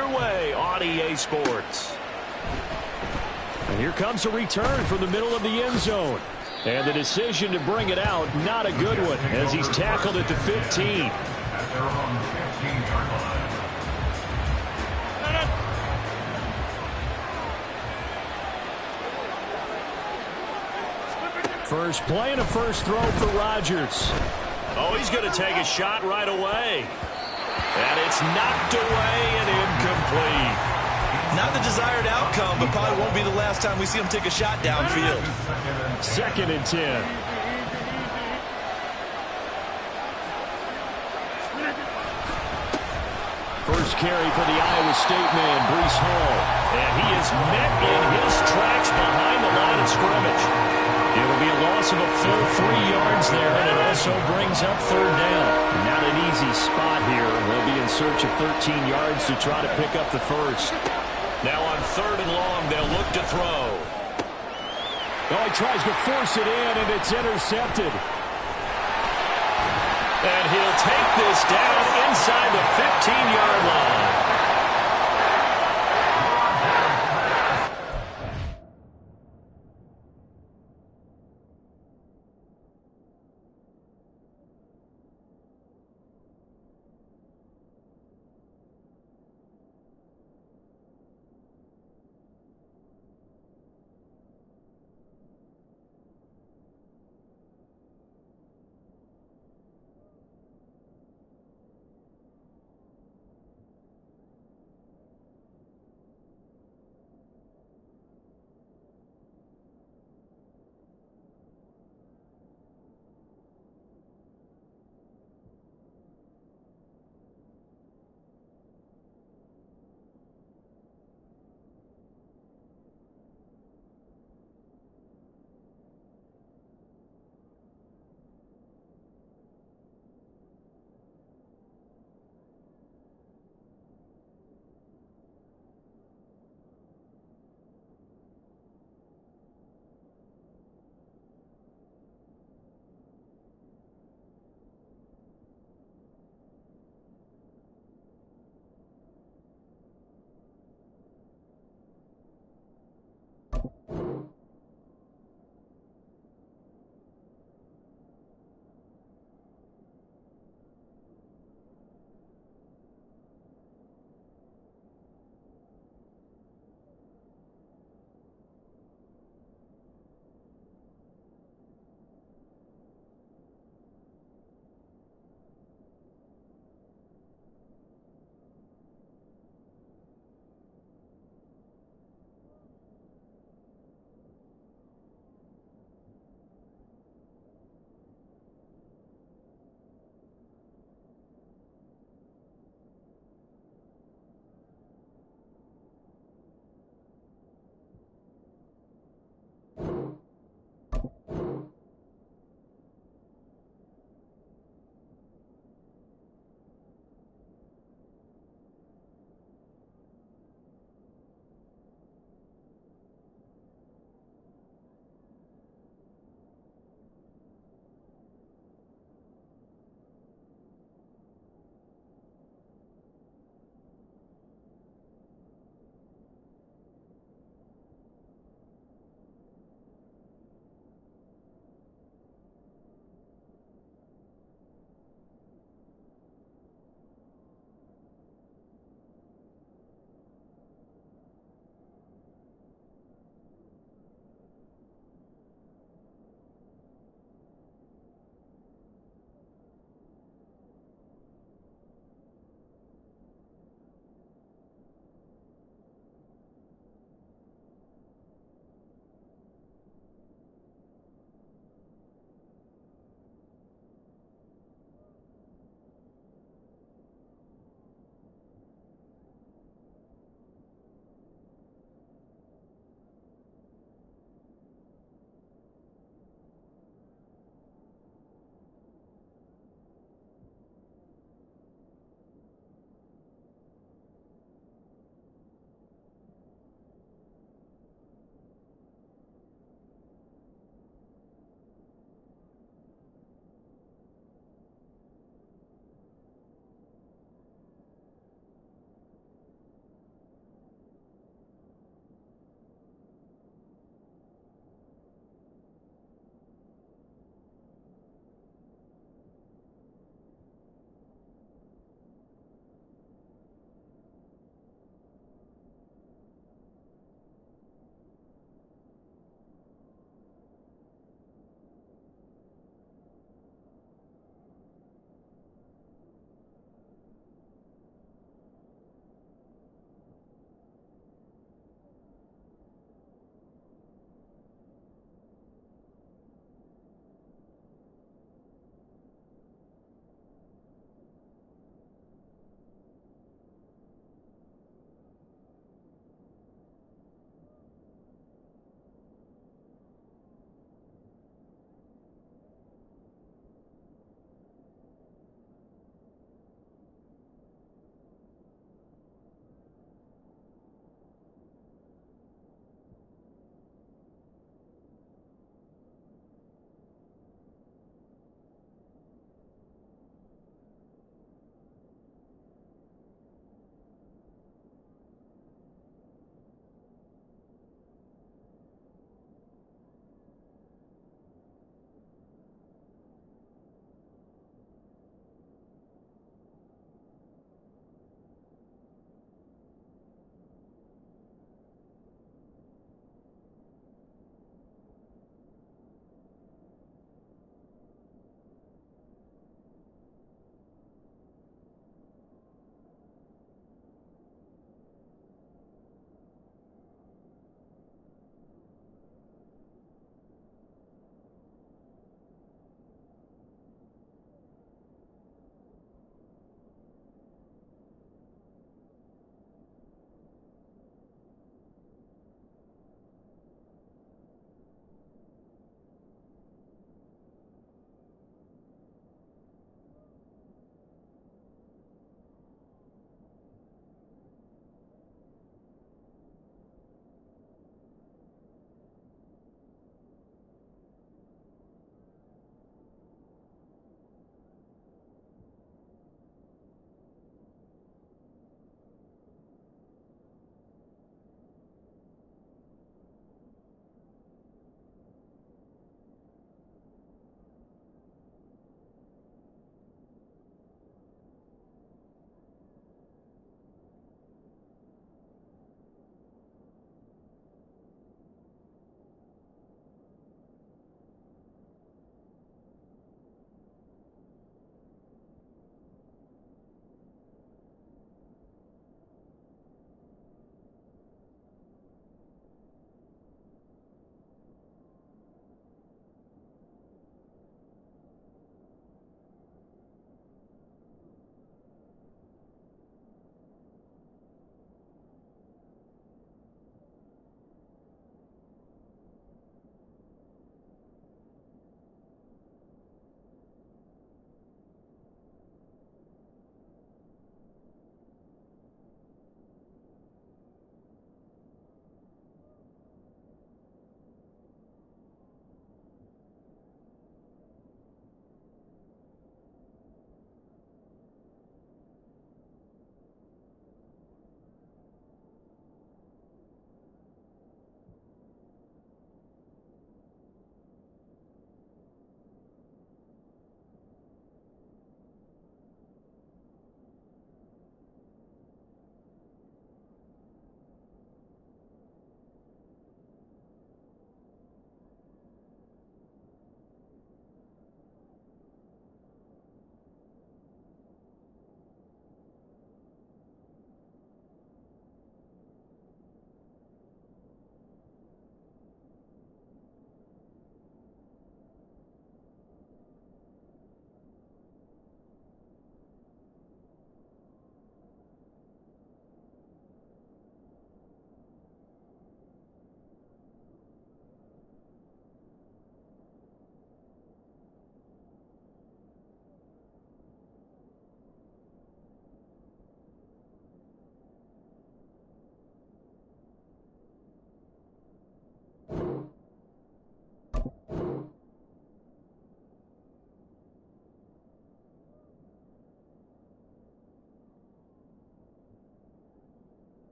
underway on EA Sports. And here comes a return from the middle of the end zone. And the decision to bring it out, not a good one, as he's tackled at the 15. First play and a first throw for Rodgers. Oh, he's going to take a shot right away. And it's knocked away and incomplete. Not the desired outcome, but probably won't be the last time we see him take a shot downfield. 2nd and 10. First carry for the Iowa State man, Breece Hall. And he is met in his tracks behind the line of scrimmage. It'll be a loss of a full 3 yards there, and it also brings up 3rd down. Not an easy spot here. They'll be in search of 13 yards to try to pick up the first. Now on 3rd and long, they'll look to throw. Oh, he tries to force it in, and it's intercepted. And he'll take this down inside the 15-yard line.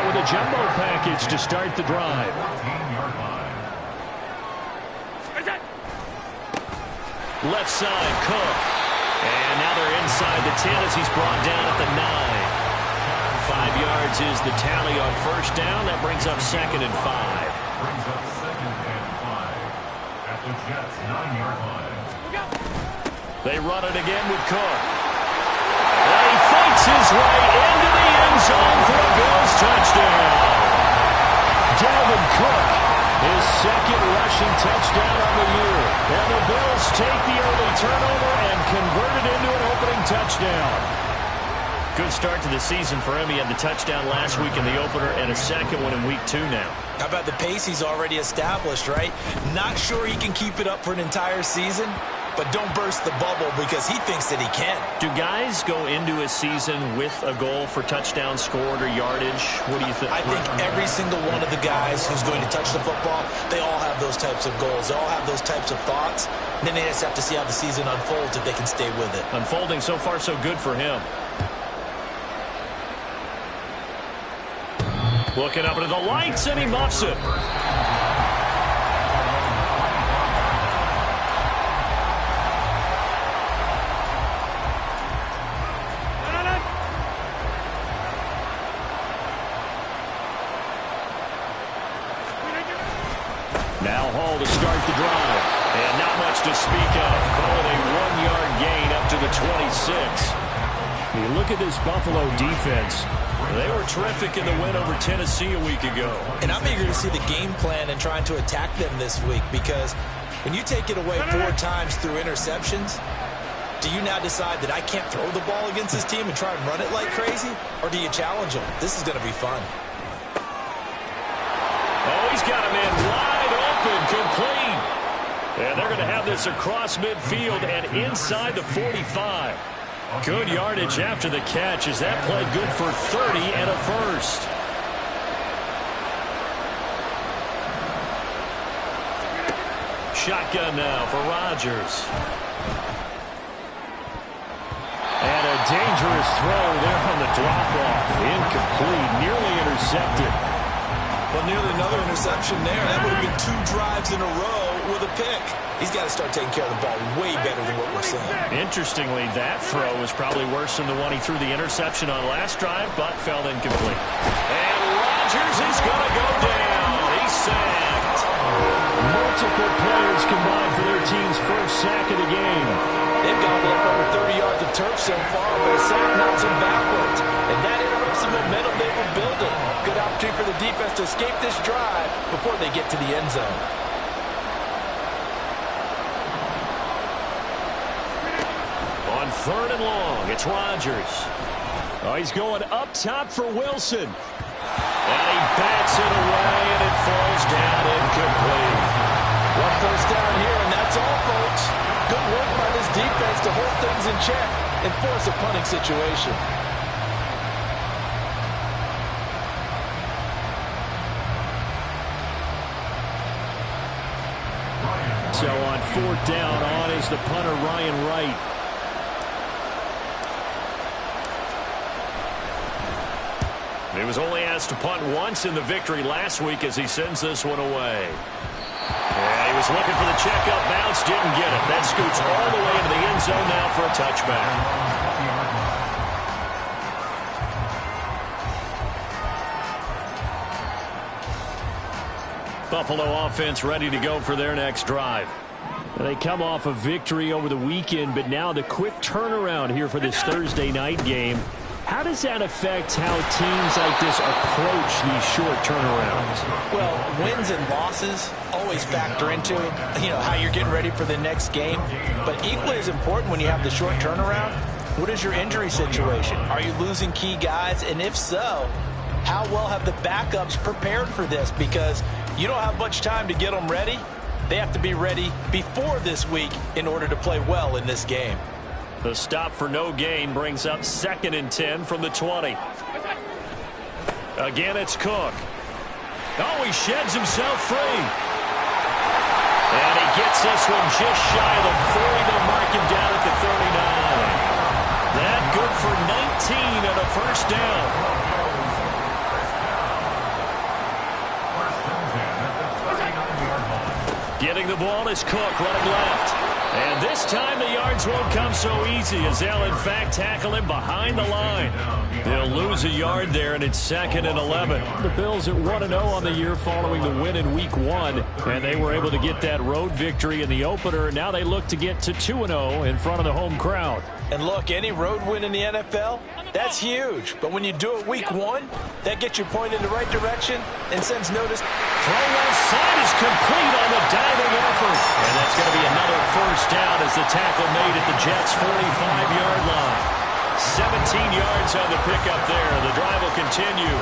out with a jumbo package to start the drive. Left side, Cook. And now they're inside the 10 as he's brought down at the 9. 5 yards is the tally on first down. That brings up 2nd and 5. Brings up 2nd and 5 at the Jets' 9-yard line. They run it again with Cook. And he fights his way into the end zone for a Bills touchdown. Dalvin Cook, his 2nd rushing touchdown on the year. And the Bills take the early turnover and convert it into an opening touchdown. Good start to the season for him. He had the touchdown last week in the opener and a 2nd one in week 2 now. How about the pace he's already established, right? Not sure he can keep it up for an entire season, but don't burst the bubble because he thinks that he can. Do guys go into a season with a goal for touchdown scored or yardage? What do you think? I think every single one of the guys who's going to touch the football, they all have those types of goals. They all have those types of thoughts. And then they just have to see how the season unfolds if they can stay with it. Unfolding so far so good for him. Looking up into the lights, and he muffs it. Now Hall to start the drive. And not much to speak of. Call it a 1-yard gain up to the 26. You look at this Buffalo defense. They were terrific in the win over Tennessee a week ago. And I'm eager to see the game plan and trying to attack them this week because when you take it away 4 times through interceptions, do you now decide that I can't throw the ball against this team and try and run it like crazy? Or do you challenge them? This is going to be fun. Oh, he's got a man wide open, complete. And they're going to have this across midfield and inside the 45. Good yardage after the catch as that played good for 30 and a first. Shotgun now for Rodgers. And a dangerous throw there on the drop-off. Incomplete, nearly intercepted. Well, nearly another interception there. That would have been 2 drives in a row with a pick. He's got to start taking care of the ball way better than what we're seeing. Interestingly, that throw was probably worse than the one he threw the interception on last drive, but fell incomplete. And Rodgers is going to go down. He's sacked. Multiple players combined for their team's first sack of the game. They've gobbled up over 30 yards of turf so far, but a sack knocks them backwards. And that interrupts the momentum they were building. Good opportunity for the defense to escape this drive before they get to the end zone. On 3rd and long, it's Rodgers. Oh, he's going up top for Wilson. And he bats it away, and it falls down incomplete. 1 first down here, and that's all, folks. Good work by this defense to hold things in check and force a punting situation. So on 4th down, on is the punter, Ryan Wright. He was only asked to punt once in the victory last week as he sends this one away. Yeah, he was looking for the checkup bounce, didn't get it. That scoots all the way into the end zone now for a touchback. Buffalo offense ready to go for their next drive. They come off a victory over the weekend, but now the quick turnaround here for this Thursday night game. How does that affect how teams like this approach these short turnarounds? Well, wins and losses always factor into, how you're getting ready for the next game. But equally as important when you have the short turnaround, what is your injury situation? Are you losing key guys? And if so, how well have the backups prepared for this? Because you don't have much time to get them ready. They have to be ready before this week in order to play well in this game. The stop for no gain brings up 2nd and 10 from the 20. Again, it's Cook. Oh, he sheds himself free. And he gets this one just shy of the 40. They'll mark him down at the 39. That good for 19 and a first down. Getting the ball is Cook running left. And this time the yards won't come so easy as they'll, in fact, tackle him behind the line. They'll lose a yard there, and it's 2nd and 11. The Bills at 1-0 on the year following the win in Week 1, and they were able to get that road victory in the opener. Now they look to get to 2-0 in front of the home crowd. And look, any road win in the NFL, that's huge. But when you do it Week 1, that gets you pointed in the right direction and sends notice. Throw left side is complete on the diving effort. And that's going to be another first down as the tackle made at the Jets' 45-yard line. 17 yards on the pickup there. The drive will continue.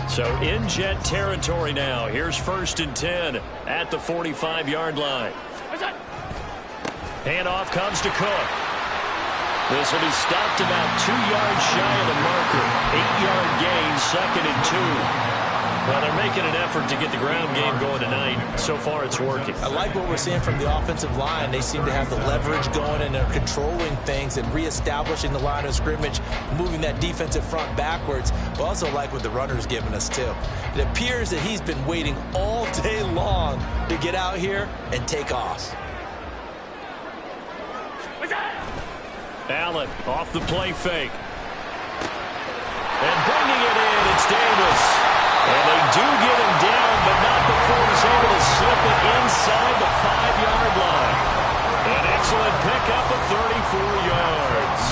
So in Jet territory now. Here's 1st and 10 at the 45-yard line. Handoff comes to Cook. This will be stopped about 2 yards shy of the marker. 8-yard gain, 2nd and 2. Well, they're making an effort to get the ground game going tonight. So far, it's working. I like what we're seeing from the offensive line. They seem to have the leverage going, and they're controlling things and reestablishing the line of scrimmage, moving that defensive front backwards. But also like what the runner's giving us, too. It appears that he's been waiting all day long to get out here and take off. Allen off the play fake. And bringing it in, it's Davis. And they do get him down, but not before he's able to slip it inside the 5-yard line. An excellent pickup of 34 yards.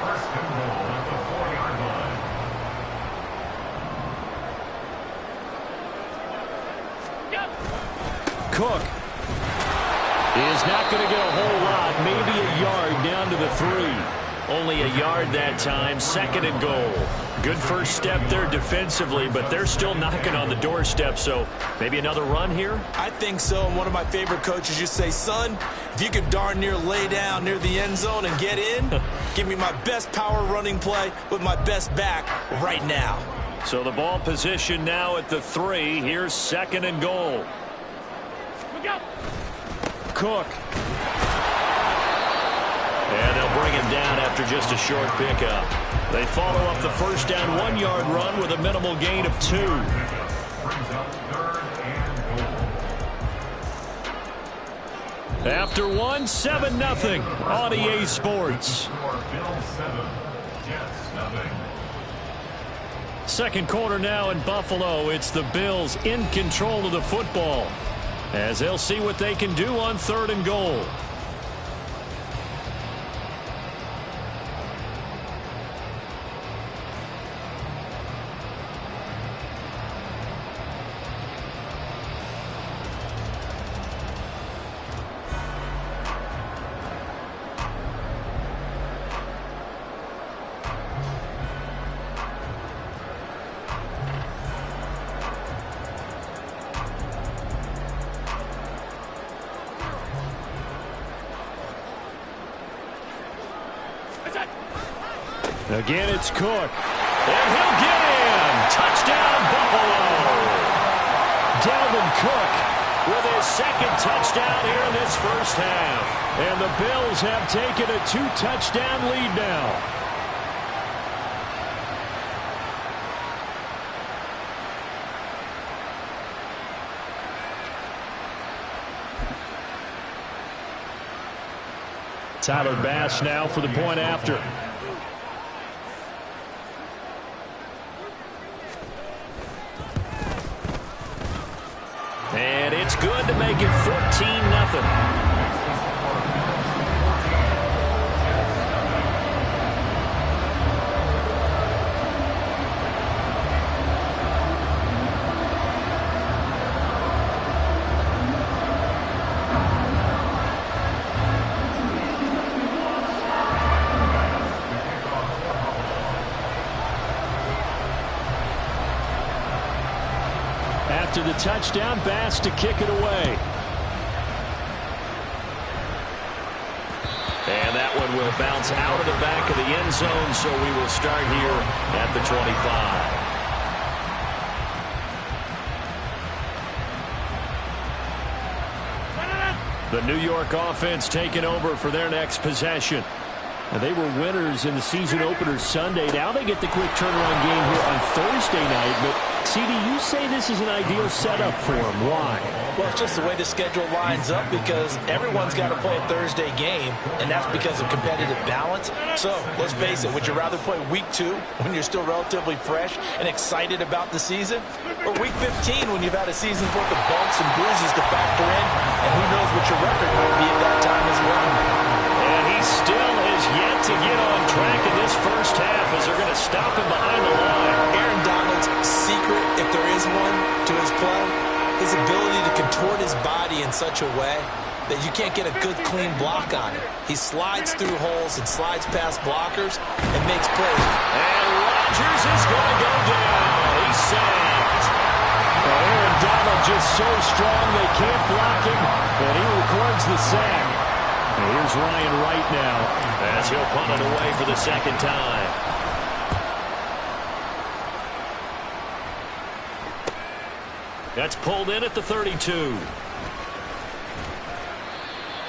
First and goal at the 4-yard line. Cook is not going to get a whole lot, maybe a yard down to the 3. Only a yard that time, 2nd and goal. Good first step there defensively, but they're still knocking on the doorstep, so maybe another run here? I think so, and one of my favorite coaches used to say, son, if you could darn near lay down near the end zone and get in, give me my best power running play with my best back right now. So the ball position now at the 3. Here's 2nd and goal. Cook. And they'll bring him down after just a short pickup. They follow up the first down 1-yard run with a minimal gain of 2. Brings up 3rd and goal. After 1, 7-0 on EA Sports. Bills 7, Jets 0. Second quarter now in Buffalo. It's the Bills in control of the football as they'll see what they can do on 3rd and goal. Again, it's Cook. And he'll get in. Touchdown, Buffalo. Dalvin Cook with his 2nd touchdown here in this first half. And the Bills have taken a 2-touchdown lead now. Tyler Bass now for the point after. And it's good to make it 14-0. After the touchdown, Bass to kick it away. And that one will bounce out of the back of the end zone, so we will start here at the 25. The New York offense taking over for their next possession. And they were winners in the season opener Sunday. Now they get the quick turnaround game here on Thursday night. But, CD, you say this is an ideal setup for them. Why? Well, it's just the way the schedule lines up because everyone's got to play a Thursday game, and that's because of competitive balance. So, let's face it, would you rather play Week 2 when you're still relatively fresh and excited about the season? Or Week 15 when you've had a season's worth of bumps and bruises to factor in, and who knows what your record will be at that time as well? And he still has yet to get on track in this first half as they're going to stop him behind the line. Aaron Donald's secret, if there is one, to his play, his ability to contort his body in such a way that you can't get a good, clean block on it. He slides through holes and slides past blockers and makes plays. And Rodgers is going to go down. He's sacked. Well, Aaron Donald just so strong they can't block him, and he records the sack. And here's Ryan Wright now as he'll punt it away for the second time. That's pulled in at the 32.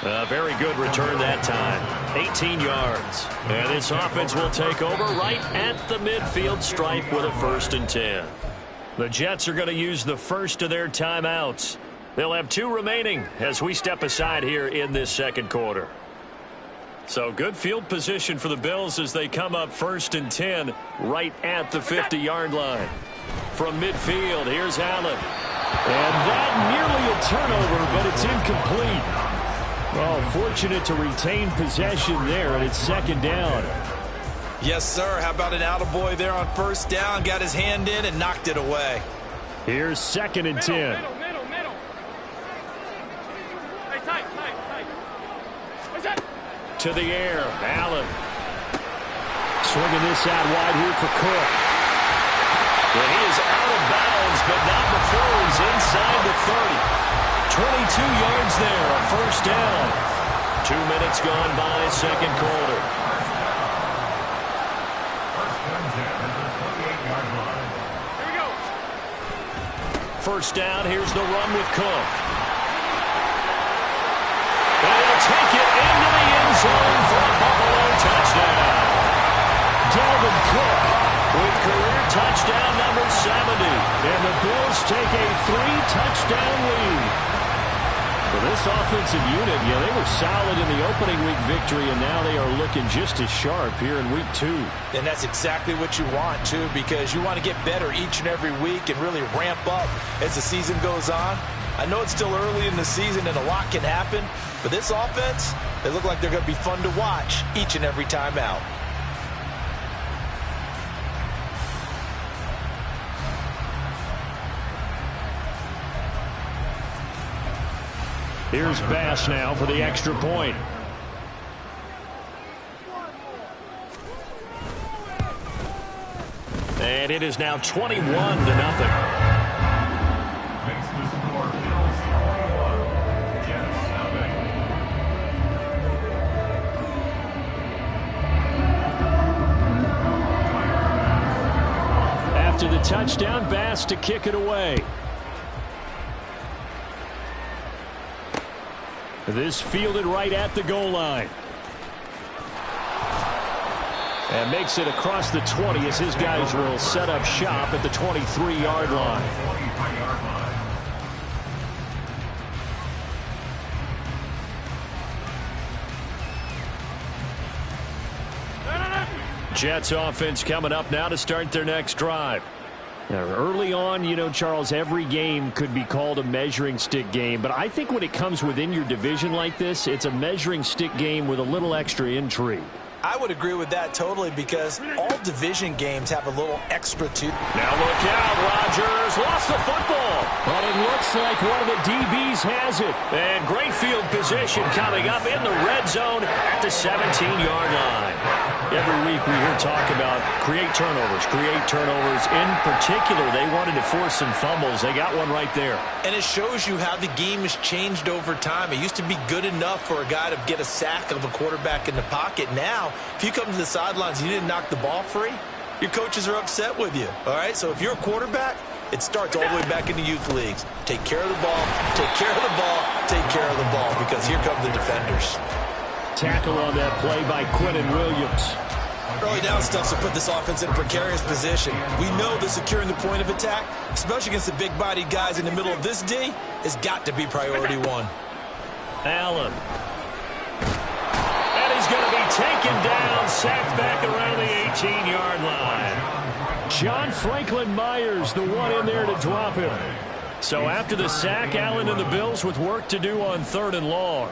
A very good return that time. 18 yards. And this offense will take over right at the midfield stripe with a 1st and 10. The Jets are going to use the first of their timeouts. They'll have 2 remaining as we step aside here in this second quarter. So good field position for the Bills as they come up 1st and 10 right at the 50-yard line. From midfield, here's Allen. And that nearly a turnover, but it's incomplete. Well, fortunate to retain possession there, and it's 2nd down. Yes, sir. How about an attaboy there on 1st down? Got his hand in and knocked it away. Here's 2nd and 10. Middle. Hey, tight. What's that? To the air, Allen. Swinging this out wide here for Cook. And he is out of bounds, but not before he's inside the 30. 22 yards there, a 1st down. 2 minutes gone by, second quarter. Here we go. 1st down, here's the run with Cook. And he'll take it into the end zone for a Buffalo touchdown. Dalvin Cook with career touchdown number 70. And the Bills take a 3-touchdown lead. Well, this offensive unit, they were solid in the opening week victory, and now they are looking just as sharp here in week 2. And that's exactly what you want, too, because you want to get better each and every week and really ramp up as the season goes on. I know it's still early in the season and a lot can happen, but this offense, they look like they're going to be fun to watch each and every time out. Here's Bass now for the extra point. And it is now 21-0. Makes the score Bills 21, Jets nothing. After the touchdown, Bass to kick it away. This fielded right at the goal line. And makes it across the 20 as his guys will set up shop at the 23-yard line. Jets offense coming up now to start their next drive. Now, early on, Charles, every game could be called a measuring stick game. But I think when it comes within your division like this, it's a measuring stick game with a little extra intrigue. I would agree with that totally because all division games have a little extra to. Now look out, Rodgers lost the football. But it looks like one of the DBs has it. And great field position coming up in the red zone at the 17-yard line. Every week we hear talk about create turnovers. In particular, they wanted to force some fumbles. They got one right there. And it shows you how the game has changed over time. It used to be good enough for a guy to get a sack of a quarterback in the pocket. Now, if you come to the sidelines and you didn't knock the ball free, your coaches are upset with you. All right, so if you're a quarterback, It starts all the way back in the youth leagues. Take care of the ball, take care of the ball, take care of the ball, because here come the defenders. Tackle on that play by Quinnen Williams. Early down stuff to put this offense in a precarious position. We know that securing the point of attack, especially against the big-bodied guys in the middle of this D, has got to be priority one. Allen. And he's going to be taken down, sacked back around the 18-yard line. John Franklin Myers, the one in there to drop him. So after the sack, Allen and the Bills with work to do on 3rd and long.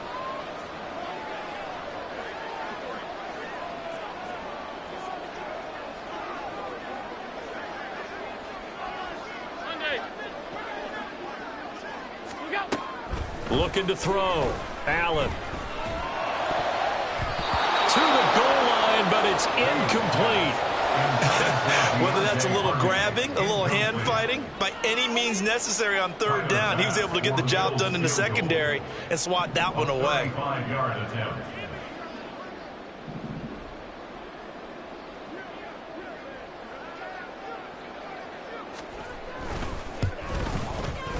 Looking to throw. Allen. To the goal line, but it's incomplete. Whether that's a little grabbing, a little hand fighting, by any means necessary on 3rd down, he was able to get the job done in the secondary and swat that one away. 5-yard attempt.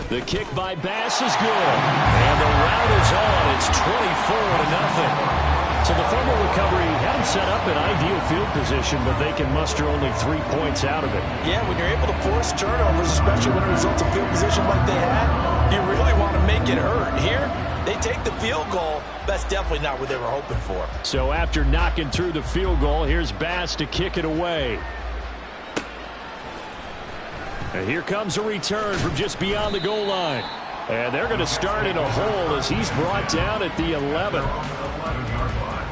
The kick by Bass is good. And the route is on. It's 24-0. So the fumble recovery had them set up in ideal field position, but they can muster only 3 points out of it. Yeah, when you're able to force turnovers, especially when it results in field position like they had, you really want to make it hurt. Here, they take the field goal. That's definitely not what they were hoping for. So after knocking through the field goal, here's Bass to kick it away. And here comes a return from just beyond the goal line. And they're going to start in a hole as he's brought down at the 11. 11-yard line.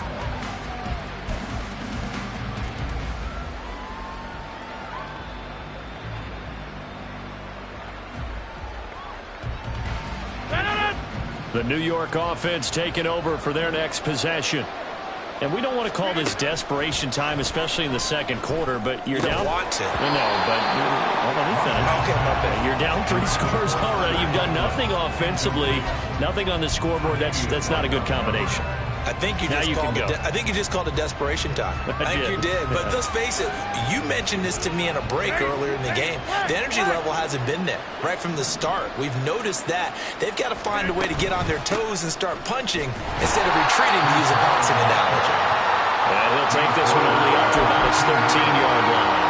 The New York offense taking over for their next possession. And we don't want to call this desperation time, especially in the second quarter, but you're down. You don't want to. No, but let me finish. Okay, my bad. You're down 3 scores already. You've done nothing offensively, nothing on the scoreboard. That's not a good combination. I think you just called it desperation time. I think you did. But let's face it, you mentioned this to me in a break earlier in the game. The energy level hasn't been there right from the start. We've noticed that. They've got to find a way to get on their toes and start punching instead of retreating, to use a boxing analogy. And he'll take this one only up to about his 13-yard line.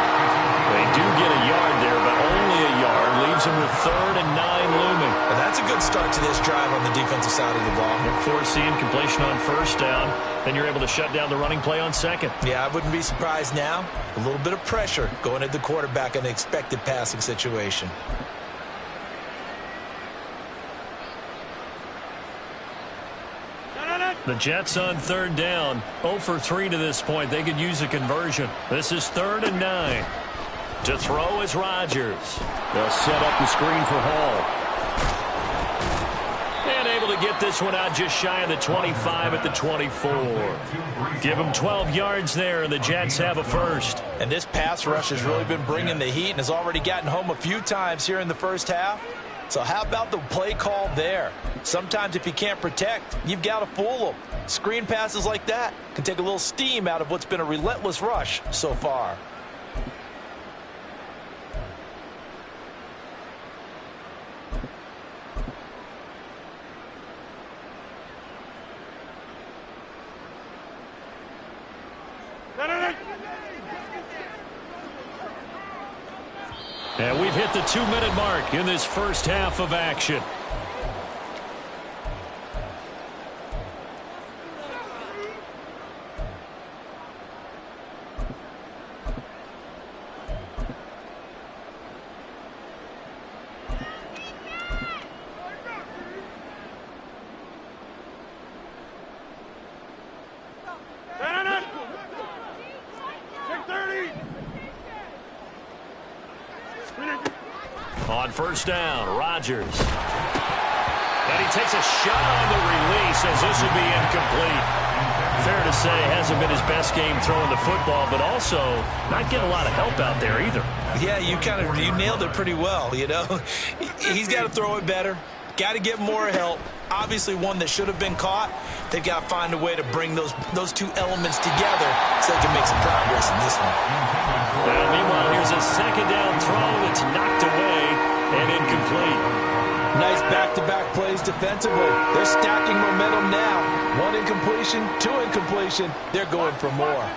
They do get a yard there, but only a yard. Leaves him with 3rd and 9 looming. And that's a good start to this drive on the defensive side of the ball. Forcing completion on 1st down. Then you're able to shut down the running play on 2nd. Yeah, I wouldn't be surprised now. A little bit of pressure going at the quarterback in an expected passing situation. The Jets on 3rd down. 0 for 3 to this point. They could use a conversion. This is 3rd and 9. To throw is Rodgers. They'll set up the screen for Hall. And able to get this one out just shy of the 25 at the 24. Give them 12 yards there, and the Jets have a first. And this pass rush has really been bringing the heat and has already gotten home a few times here in the first half. So how about the play call there? Sometimes if you can't protect, you've got to fool them. Screen passes like that can take a little steam out of what's been a relentless rush so far. And we've hit the 2-minute mark in this first half of action. On 1st down, Rodgers. And he takes a shot on the release as this will be incomplete. Fair to say, hasn't been his best game throwing the football, but also not getting a lot of help out there either. Yeah, you nailed it pretty well, you know. He's got to throw it better. Got to get more help. Obviously one that should have been caught. They've got to find a way to bring those two elements together so they can make some progress in this one. Well, meanwhile, here's a 2nd down throw that's knocked away. and incomplete. Nice back-to-back plays defensively. They're stacking momentum now. 1 incompletion, 2 incompletion. They're going for more.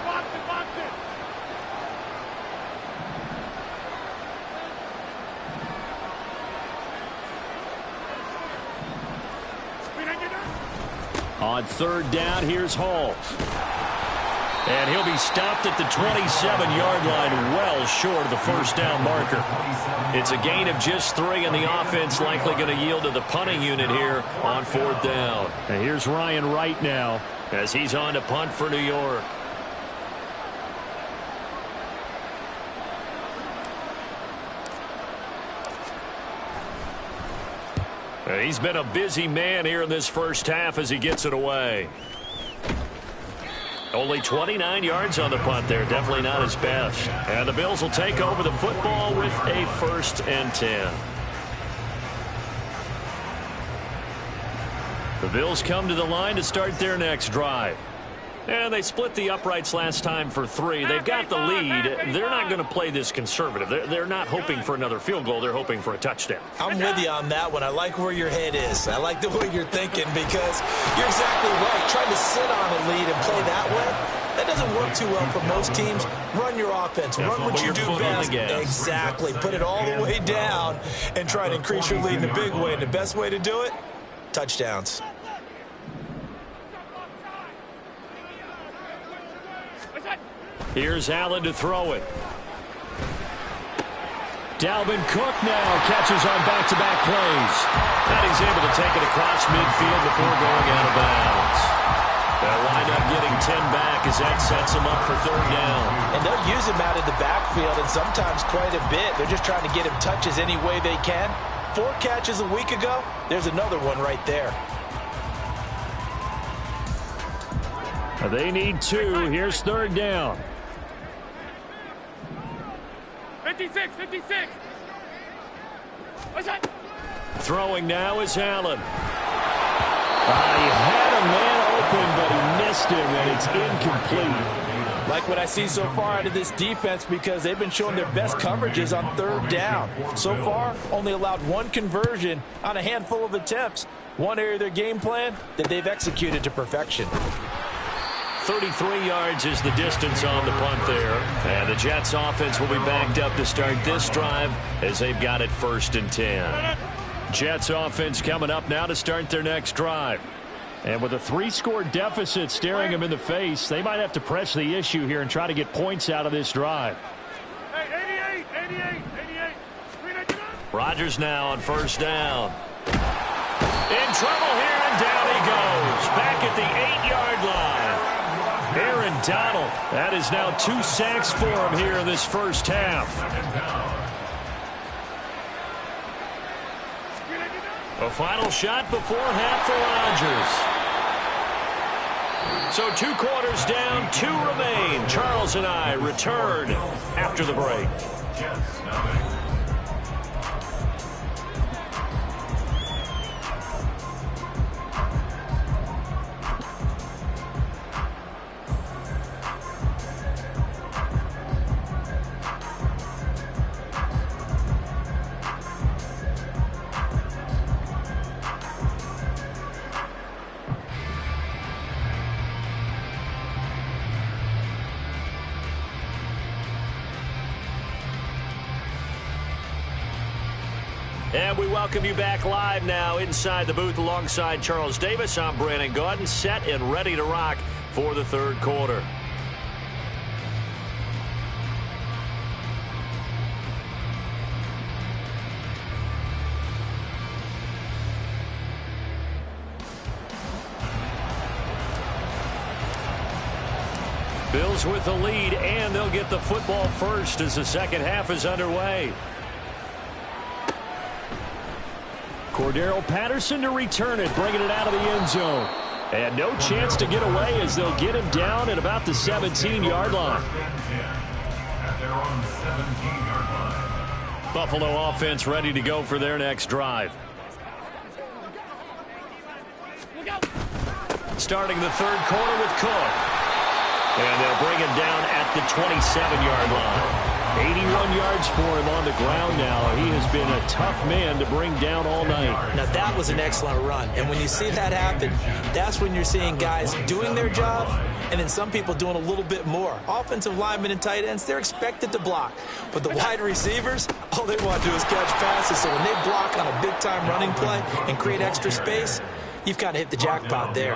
On 3rd down, here's Hall. And he'll be stopped at the 27-yard line, well short of the first down marker. It's a gain of just 3, and the offense likely going to yield to the punting unit here on 4th down. And here's Ryan Wright now as he's on to punt for New York. He's been a busy man here in this first half as he gets it away. Only 29 yards on the punt there. Definitely not his best. And the Bills will take over the football with a 1st and 10. The Bills come to the line to start their next drive. And they split the uprights last time for 3. They've got the lead. They're not going to play this conservative. They're not hoping for another field goal. They're hoping for a touchdown. I'm with you on that one. I like where your head is. I like the way you're thinking because you're exactly right. Trying to sit on a lead and play that way, that doesn't work too well for most teams. Run your offense. Run what you do best. Exactly. Put it all the way down and try to increase your lead in a big way. And the best way to do it, touchdowns. Here's Allen to throw it. Dalvin Cook now catches on back-to-back plays. And he's able to take it across midfield before going out of bounds. They'll wind up getting 10 back as that sets him up for 3rd down. And they'll use him out of the backfield and sometimes quite a bit. They're just trying to get him touches any way they can. 4 catches a week ago. There's another one right there. They need 2. Here's 3rd down. 56, 56. What's that? Throwing now is Allen. He had a man open, but he missed him, and it's incomplete. Like what I see so far out of this defense because they've been showing their best coverages on 3rd down. So far, only allowed 1 conversion on a handful of attempts. One area of their game plan that they've executed to perfection. 33 yards is the distance on the punt there. And the Jets offense will be backed up to start this drive as they've got it 1st and 10. Jets offense coming up now to start their next drive. And with a 3-score deficit staring them in the face, they might have to press the issue here and try to get points out of this drive. Hey, 88. Rodgers now on 1st down. In trouble here, and down he goes. Back at the 8-yard line. Aaron Donald. That is now 2 sacks for him here in this first half. A final shot before half for Rodgers. So 2 quarters down, 2 remain. Charles and I return after the break. And we welcome you back live now inside the booth alongside Charles Davis. I'm Brandon Gaudin, set and ready to rock for the 3rd quarter. Bills with the lead, and they'll get the football first as the second half is underway. Cordero Patterson to return it, bringing it out of the end zone. And no chance to get away as they'll get him down at about the 17-yard line. Buffalo offense ready to go for their next drive. Starting the 3rd quarter with Cook. And they'll bring him down at the 27-yard line. 81 yards for him on the ground now. He has been a tough man to bring down all night. Now, that was an excellent run. And when you see that happen, that's when you're seeing guys doing their job and then some people doing a little bit more. Offensive linemen and tight ends, they're expected to block. But the wide receivers, all they want to do is catch passes. So when they block on a big-time running play and create extra space, you've kind of hit the jackpot there.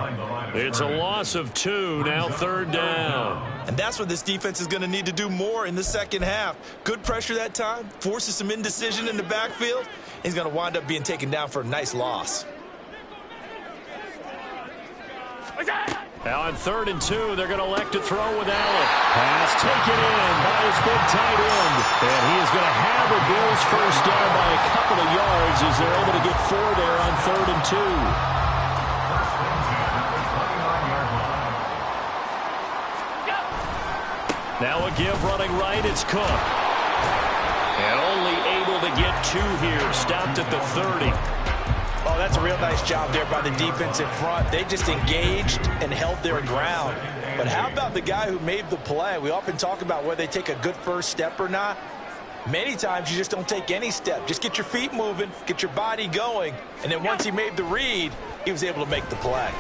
It's a loss of 2, now 3rd down. And that's what this defense is going to need to do more in the second half. Good pressure that time, forces some indecision in the backfield. He's going to wind up being taken down for a nice loss. Now on 3rd and 2, they're going to elect to throw with Allen. Pass taken in by his big tight end. And he is going to have a Bills first down by a couple of yards as they're able to get 4 there on 3rd and 2. Now a give running right, it's Cook. And only able to get 2 here, stopped at the 30. Oh, that's a real nice job there by the defense in front. They just engaged and held their ground. But how about the guy who made the play? We often talk about whether they take a good first step or not. Many times you just don't take any step. Just get your feet moving, get your body going, and then once he made the read, he was able to make the play.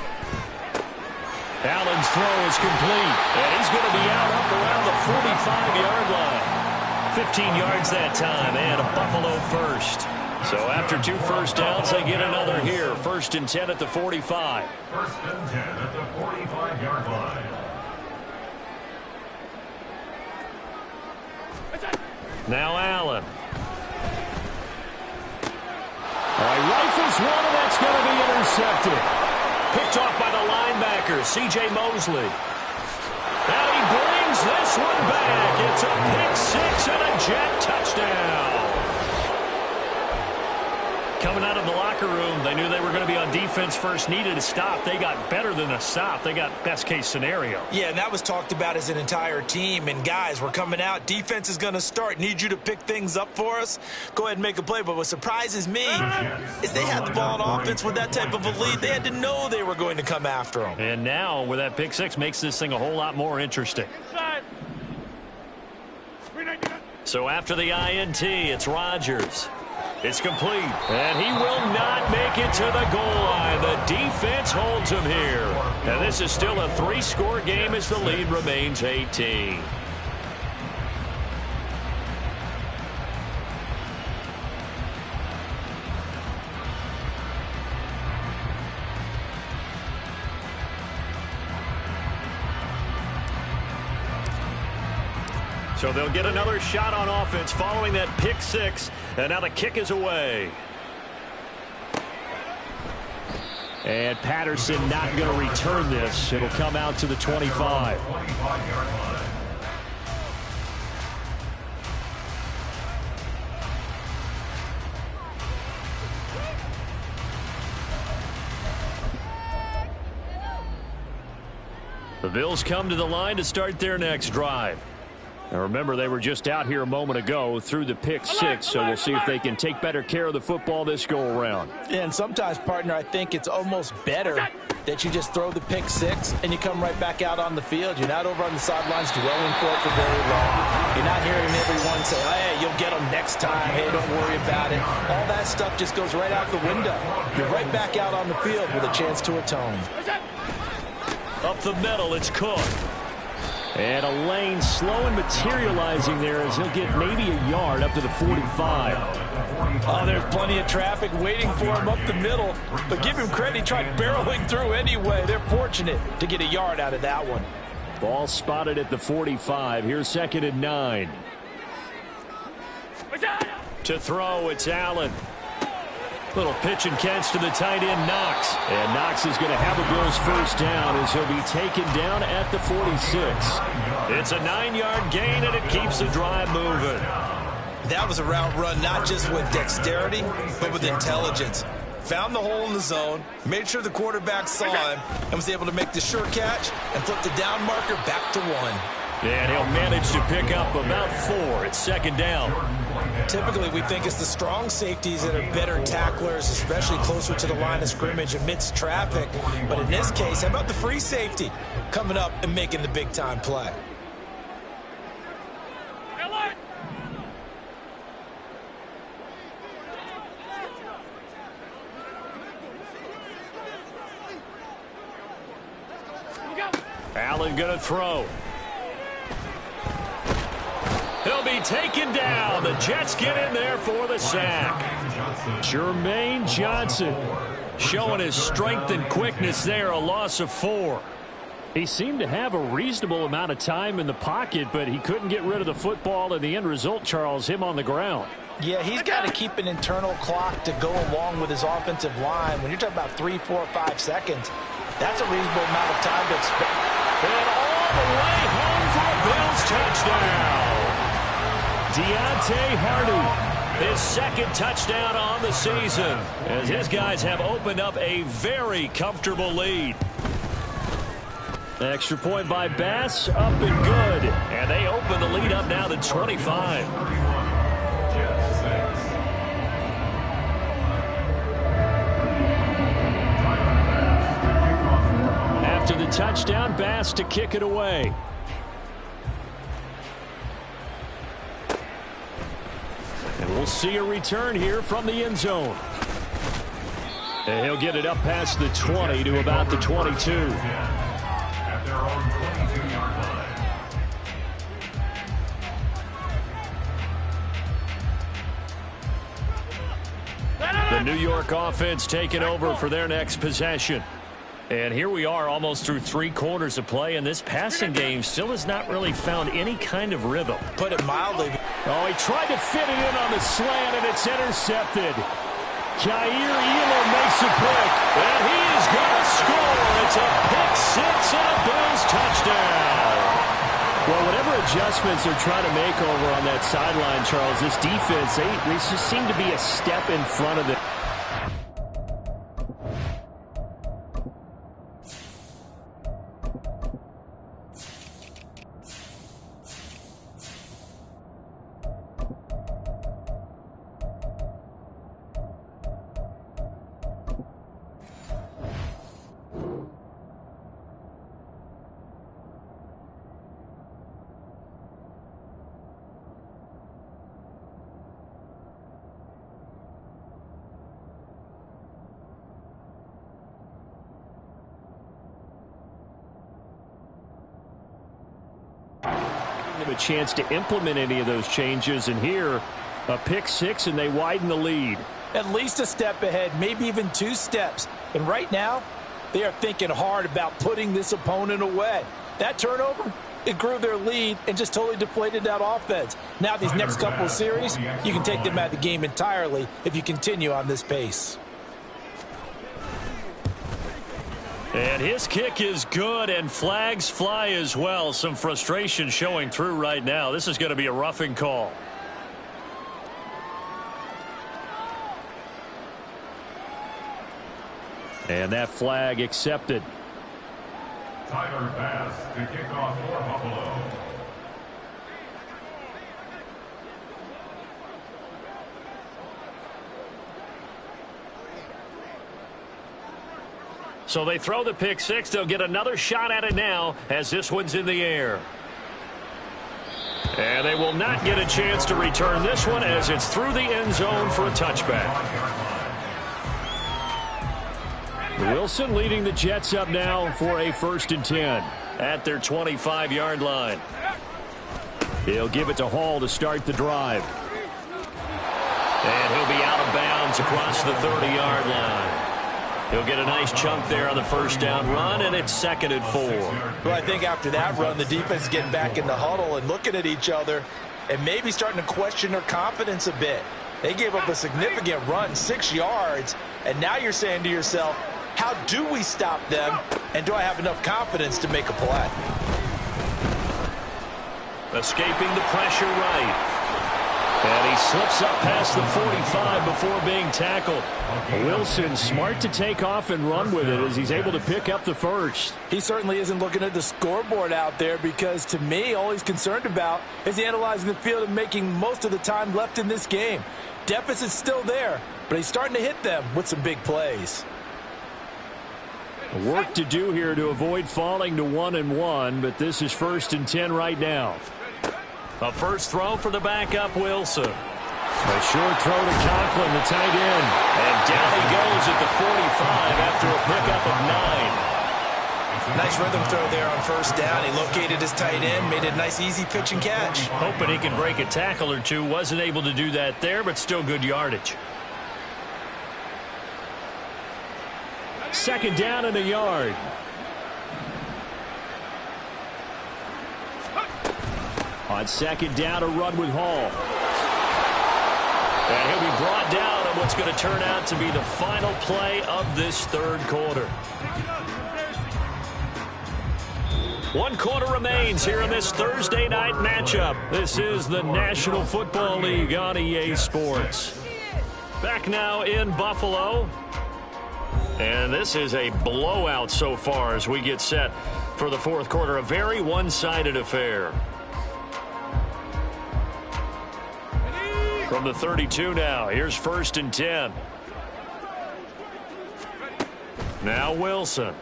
Allen's throw is complete, and he's going to be out up around the 45-yard line. 15 yards that time, and a Buffalo first. So after 2 first downs, they get another here. 1st and 10 at the 45. 1st and 10 at the 45-yard line. Now Allen. All right, rifles one, and that's going to be intercepted. Picked off by the linebacker, C.J. Mosley. Now he brings this one back. It's a pick 6 and a Jet touchdown. Coming out of the locker room, they knew they were going to be on defense first, needed a stop. They got better than a stop. They got best case scenario. Yeah, and that was talked about as an entire team. And guys, we're coming out. Defense is going to start. Need you to pick things up for us. Go ahead and make a play. But what surprises me is they had the ball on offense with that type of a lead. They had to know they were going to come after them. And now with that pick 6 makes this thing a whole lot more interesting. So after the INT, it's Rodgers. It's complete, and he will not make it to the goal line. The defense holds him here. And this is still a 3-score game as the lead remains 18. So they'll get another shot on offense following that pick 6. And now the kick is away. And Patterson not going to return this. It'll come out to the 25. The Bills come to the line to start their next drive. Now remember, they were just out here a moment ago through the pick 6, so we'll see if they can take better care of the football this go-around. And sometimes, partner, I think it's almost better that you just throw the pick 6 and you come right back out on the field. You're not over on the sidelines dwelling for it for very long. You're not hearing everyone say, hey, you'll get them next time. Hey, don't worry about it. All that stuff just goes right out the window. You're right back out on the field with a chance to atone. Up the middle, it's Cook. And a lane slow and materializing there as he'll get maybe a yard up to the 45. Oh, there's plenty of traffic waiting for him up the middle. But give him credit, he tried barreling through anyway. They're fortunate to get a yard out of that one. Ball spotted at the 45. Here's 2nd and 9. To throw, it's Allen. Little pitch and catch to the tight end, Knox. And Knox is going to have a Bills first down as he'll be taken down at the 46. It's a 9-yard gain, and it keeps the drive moving. That was a route run not just with dexterity, but with intelligence. Found the hole in the zone, made sure the quarterback saw him, and was able to make the sure catch and flip the down marker back to 1. And he'll manage to pick up about 4. It's 2nd down. Typically, we think it's the strong safeties that are better tacklers, especially closer to the line of scrimmage amidst traffic. But in this case, how about the free safety coming up and making the big-time play? Allen going to throw. He'll be taken down. The Jets get in there for the sack. Jermaine Johnson showing his strength and quickness there, a loss of 4. He seemed to have a reasonable amount of time in the pocket, but he couldn't get rid of the football, and the end result, Charles, him on the ground. Yeah, he's got to keep an internal clock to go along with his offensive line. When you're talking about 3, 4, 5 seconds, that's a reasonable amount of time to expect. And all the way home for a Bills touchdown. Deontay Hardy, his second touchdown on the season, as his guys have opened up a very comfortable lead. Extra point by Bass, up and good. And they open the lead up now to 25. After the touchdown, Bass to kick it away. And we'll see a return here from the end zone. And he'll get it up past the 20 to about the 22. At their own 22-yard line. The New York offense taking over for their next possession. And here we are almost through 3 quarters of play, and this passing game still has not really found any kind of rhythm. Put it mildly. Oh, he tried to fit it in on the slant, and it's intercepted. Jair Elam makes a pick, and he is going to score. It's a pick 6 and a Bills touchdown. Well, whatever adjustments they're trying to make over on that sideline, Charles, this defense, they just seem to be a step in front of them. A chance to implement any of those changes, and here a pick 6 and they widen the lead. At least a step ahead, maybe even 2 steps. And right now, they are thinking hard about putting this opponent away. That turnover, it grew their lead and just totally deflated that offense. Now these next couple of series, you can take them out of the game entirely if you continue on this pace. And his kick is good, and flags fly as well. Some frustration showing through right now. This is going to be a roughing call. And that flag accepted. Tyler Bass to kick off for Buffalo. So they throw the pick 6. They'll get another shot at it now as this one's in the air. And they will not get a chance to return this one as it's through the end zone for a touchback. Wilson leading the Jets up now for a 1st and 10 at their 25-yard line. He'll give it to Hall to start the drive. And he'll be out of bounds across the 30-yard line. He'll get a nice chunk there on the 1st down run, and it's 2nd and 4. Well, I think after that run, the defense is getting back in the huddle and looking at each other and maybe starting to question their confidence a bit. They gave up a significant run, 6 yards, and now you're saying to yourself, how do we stop them, and do I have enough confidence to make a play? Escaping the pressure right. And he slips up past the 45 before being tackled. Wilson smart to take off and run with it as he's able to pick up the 1st. He certainly isn't looking at the scoreboard out there, because to me, all he's concerned about is analyzing the field and making most of the time left in this game. Deficit's still there, but he's starting to hit them with some big plays. Work to do here to avoid falling to 1-1, but this is 1st and 10 right now. A first throw for the backup Wilson. A short throw to Conklin, the tight end. And down he goes at the 45 after a pickup of 9. Nice Nice rhythm throw there on first down. He located his tight end, made it a nice, easy pitch and catch. Hoping he can break a tackle or two. Wasn't able to do that there, but still good yardage. Second down and a yard. On second down, a run with Hall. And he'll be brought down on what's going to turn out to be the final play of this third quarter. 1 quarter remains here in this Thursday night matchup. This is the National Football League on EA Sports. Back now in Buffalo. And this is a blowout so far as we get set for the fourth quarter. A very one-sided affair. From the 32 now, here's 1st and 10. Now Wilson.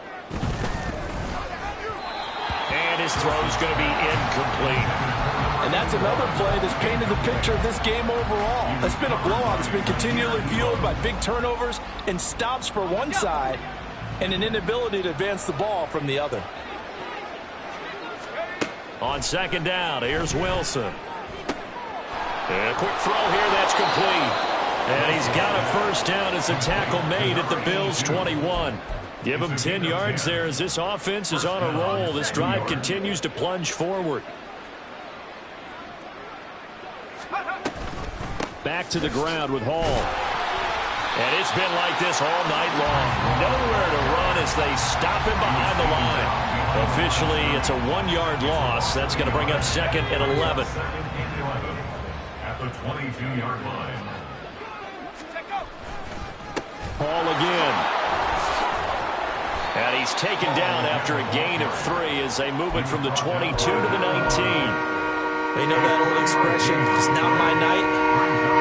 And his throw's going to be incomplete. And that's another play that's painted the picture of this game overall. It's been a blowout. It's been continually fueled by big turnovers and stops for one side and an inability to advance the ball from the other. On second down, here's Wilson. And a quick throw here, that's complete. And he's got a first down as a tackle made at the Bills' 21. Give him 10 yards there as this offense is on a roll. This drive continues to plunge forward. Back to the ground with Hall. And it's been like this all night long. Nowhere to run as they stop him behind the line. Officially, it's a 1-yard loss. That's going to bring up second and 11. At the 22-yard line. Hall again. And he's taken down after a gain of 3 as they move it from the 22 to the 19. You know that old expression, it's not my night.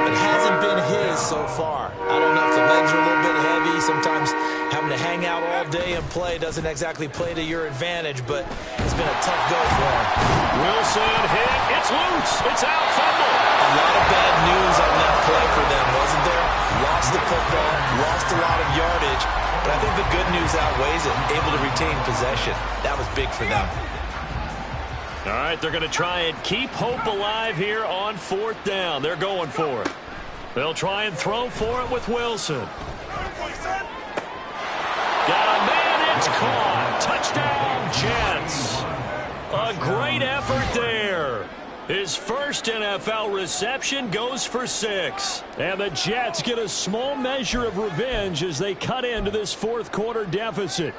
It hasn't been his so far. I don't know if the legs are a little bit heavy. Sometimes having to hang out all day and play doesn't exactly play to your advantage, but it's been a tough go for him. Wilson hit. It's loose. It's out. Fumble. A lot of bad news on that play for them, wasn't there? Lost the football, lost a lot of yardage, but I think the good news outweighs it. Able to retain possession. That was big for them. All right, they're going to try and keep hope alive here on 4th down. They're going for it. They'll try and throw for it with Wilson. Got a man, it's caught. Touchdown, Jets. A great effort there. His first NFL reception goes for 6. And the Jets get a small measure of revenge as they cut into this fourth quarter deficit.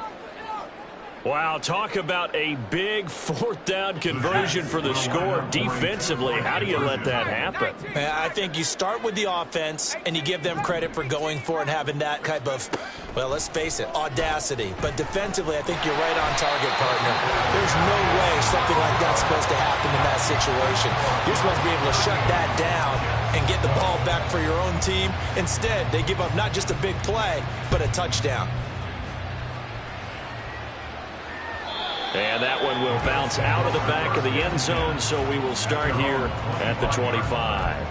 Wow, talk about a big 4th down conversion for the score defensively. How do you let that happen? I think you start with the offense and you give them credit for going for it and having that type of, well, let's face it, audacity. But defensively, I think you're right on target, partner. There's no way something like that's supposed to happen in that situation. You're supposed to be able to shut that down and get the ball back for your own team. Instead, they give up not just a big play, but a touchdown. And that one will bounce out of the back of the end zone, so we will start here at the 25.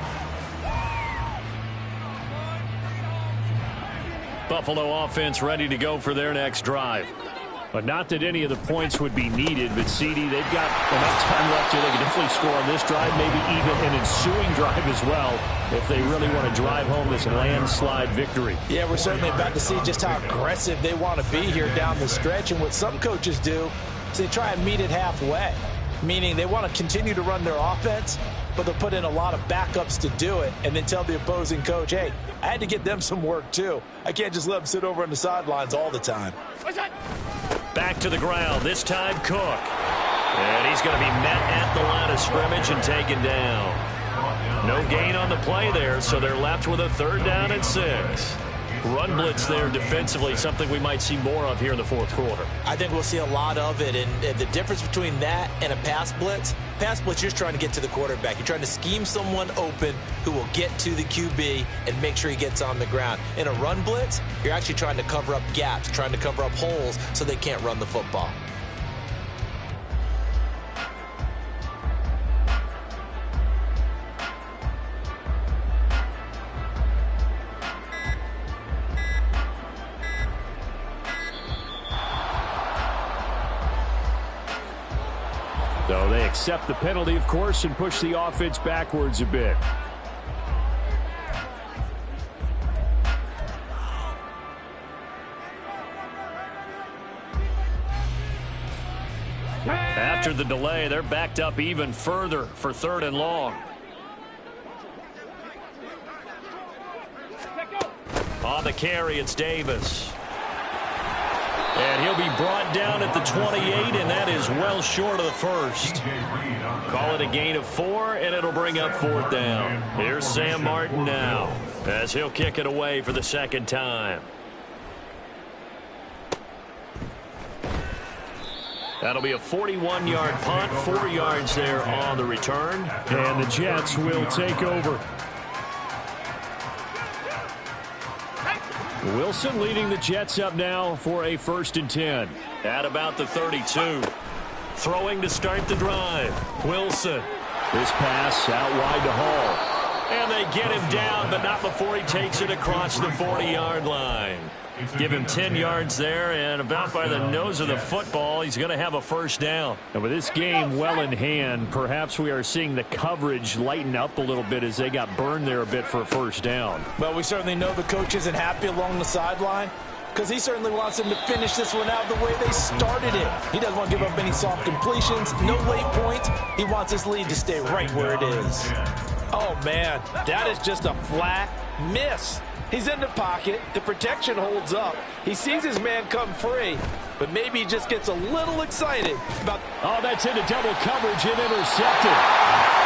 Buffalo offense ready to go for their next drive. But not that any of the points would be needed, but CD, they've got enough time left here. They can definitely score on this drive, maybe even an ensuing drive as well, if they really want to drive home this landslide victory. Yeah, we're certainly about to see just how aggressive they want to be here down the stretch. And what some coaches do is they try and meet it halfway, meaning they want to continue to run their offense, but they'll put in a lot of backups to do it and then tell the opposing coach, hey, I had to get them some work too. I can't just let them sit over on the sidelines all the time. Back to the ground, this time Cook. And he's going to be met at the line of scrimmage and taken down. No gain on the play there, so they're left with a 3rd down and 6. Run blitz there defensively, something we might see more of here in the fourth quarter. I think we'll see a lot of it, and the difference between that and a pass blitz, you're just trying to get to the quarterback. You're trying to scheme someone open who will get to the QB and make sure he gets on the ground. In a run blitz, you're actually trying to cover up gaps, trying to cover up holes so they can't run the football. So they accept the penalty, of course, and push the offense backwards a bit. After the delay, they're backed up even further for 3rd and long. On the carry, it's Davis. And he'll be brought down at the 28, and that is well short of the first. Call it a gain of 4, and it'll bring up 4th down. Here's Sam Martin now, as he'll kick it away for the 2nd time. That'll be a 41-yard punt, 4 yards there on the return. And the Jets will take over. Wilson leading the Jets up now for a 1st and 10. At about the 32. Throwing to start the drive. Wilson. This pass out wide to Hall. And they get him down, but not before he takes it across the 40-yard line. Give him 10 yards there, and about by the nose of the football, he's going to have a 1st down. And with this game well in hand, perhaps we are seeing the coverage lighten up a little bit as they got burned there a bit for a 1st down. Well, we certainly know the coach isn't happy along the sideline because he certainly wants them to finish this one out the way they started it. He doesn't want to give up any soft completions, no late points. He wants his lead to stay right where it is. Oh, man, that is just a flat miss. He's in the pocket. The protection holds up. He sees his man come free, but maybe he just gets a little excited about... Oh, that's into double coverage and intercepted.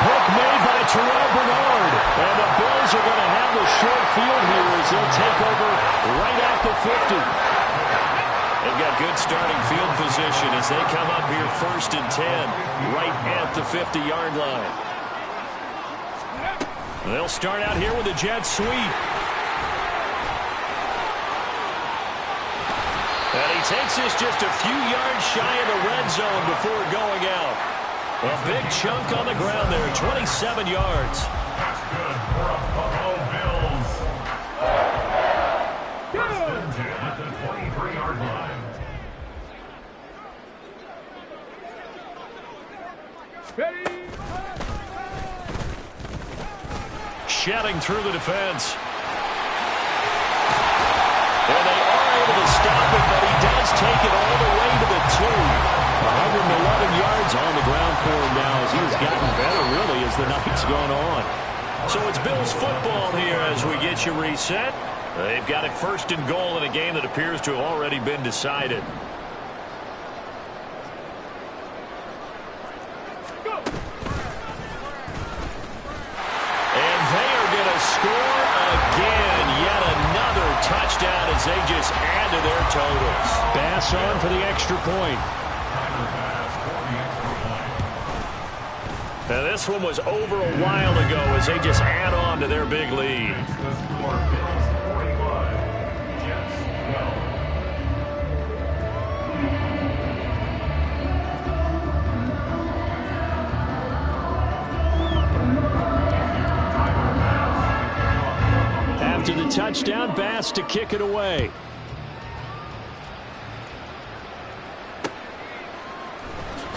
Hook made by Terrell Bernard. And the Bills are going to have the short field here as they'll take over right at the 50. They've got good starting field position as they come up here 1st and 10 right at the 50-yard line. They'll start out here with a jet sweep. And he takes this just a few yards shy of the red zone before going out. A big chunk on the ground there, 27 yards. That's good for a Buffalo Bills. 1st and 10 at the 23-yard line. Shedding through the defense. And they are able to stop it, but he does take it all the way to the 2. 111 yards on the ground for him now as he has gotten better, really, as the night's gone on. So it's Bills football here as we get you reset. They've got it 1st and goal in a game that appears to have already been decided. And they are going to score again. Yet another touchdown as they just add to their totals. Bass on for the extra point. Now this one was over a while ago as they just add on to their big lead. After the touchdown, Bass to kick it away.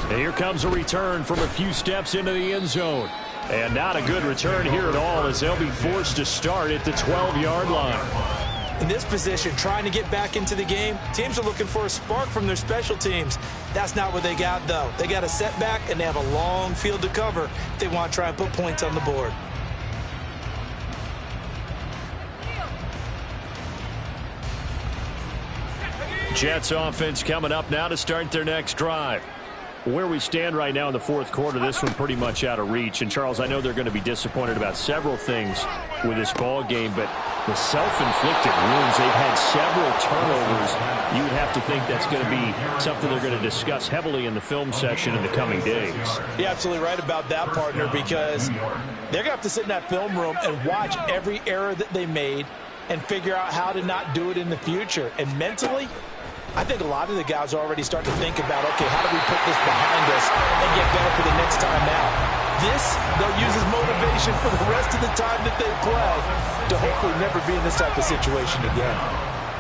And here comes a return from a few steps into the end zone. And not a good return here at all as they'll be forced to start at the 12-yard line. In this position, trying to get back into the game, teams are looking for a spark from their special teams. That's not what they got, though. They got a setback, and they have a long field to cover if they want to try and put points on the board. Jets offense coming up now to start their next drive. Where we stand right now in the 4th quarter, this one pretty much out of reach. And, Charles, I know they're going to be disappointed about several things with this ball game, but the self-inflicted wounds, they've had several turnovers. You would have to think that's going to be something they're going to discuss heavily in the film session in the coming days. You're absolutely right about that, partner, because they're going to have to sit in that film room and watch every error that they made and figure out how to not do it in the future. And mentally, I think a lot of the guys are already starting to think about, okay, how do we put this behind us and get better for the next time out? This, they'll use as motivation for the rest of the time that they play to hopefully never be in this type of situation again.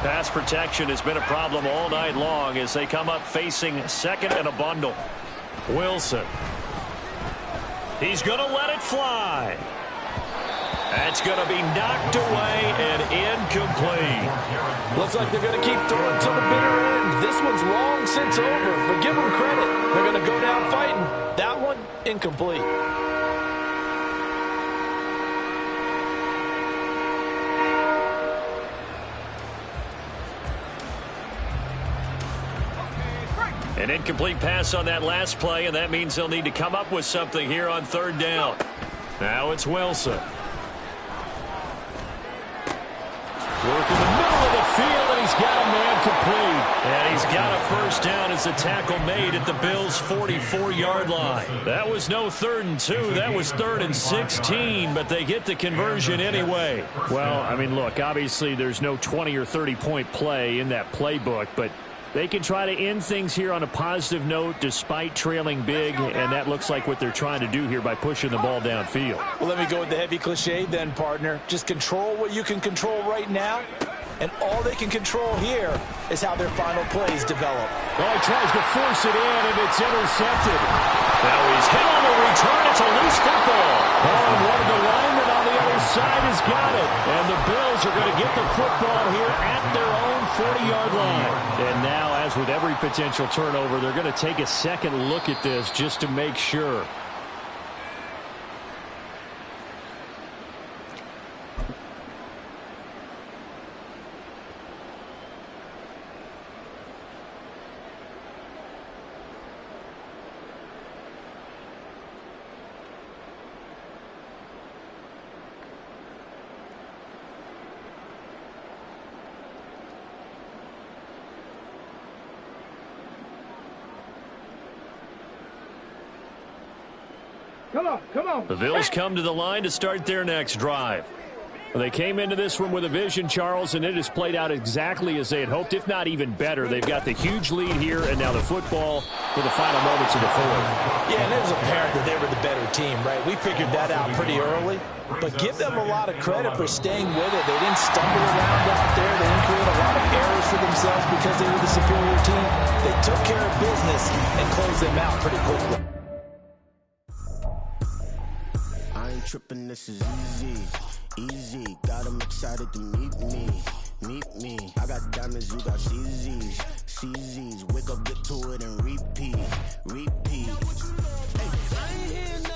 Pass protection has been a problem all night long as they come up facing 2nd and a bundle. Wilson. He's going to let it fly. That's going to be knocked away and incomplete. Looks like they're going to keep throwing to the bitter end. This one's long since over, but give them credit. They're going to go down fighting. That one, incomplete. An incomplete pass on that last play, and that means they'll need to come up with something here on third down. Now it's Wilson. Work in the middle of the field, and he's got a man complete. And he's got a first down as the tackle made at the Bills' 44-yard line. That was no 3rd and 2. That was 3rd and 16, but they get the conversion anyway. Well, I mean, look, obviously there's no 20 or 30-point play in that playbook, but they can try to end things here on a positive note despite trailing big, and that looks like what they're trying to do here by pushing the ball downfield. Well, let me go with the heavy cliche then, partner. Just control what you can control right now, and all they can control here is how their final plays develop. Well, he tries to force it in, and it's intercepted. Now he's hit on the return. It's a loose football. Oh, and one of the linemen on the other side has got it. And the Bills are going to get the football here at their own 40-yard line. And now, as with every potential turnover, they're going to take a second look at this just to make sure. Come on. The Bills come to the line to start their next drive. They came into this one with a vision, Charles, and it has played out exactly as they had hoped, if not even better. They've got the huge lead here, and now the football for the final moments of the fourth. Yeah, and it was apparent that they were the better team, right? We figured that out pretty early, but give them a lot of credit for staying with it. They didn't stumble around out there. They didn't create a lot of errors for themselves because they were the superior team. They took care of business and closed them out pretty quickly. I ain't tripping, this is easy, got them excited to meet me, I got diamonds, you got CZs, wake up, get to it and repeat, hey, I ain't hearing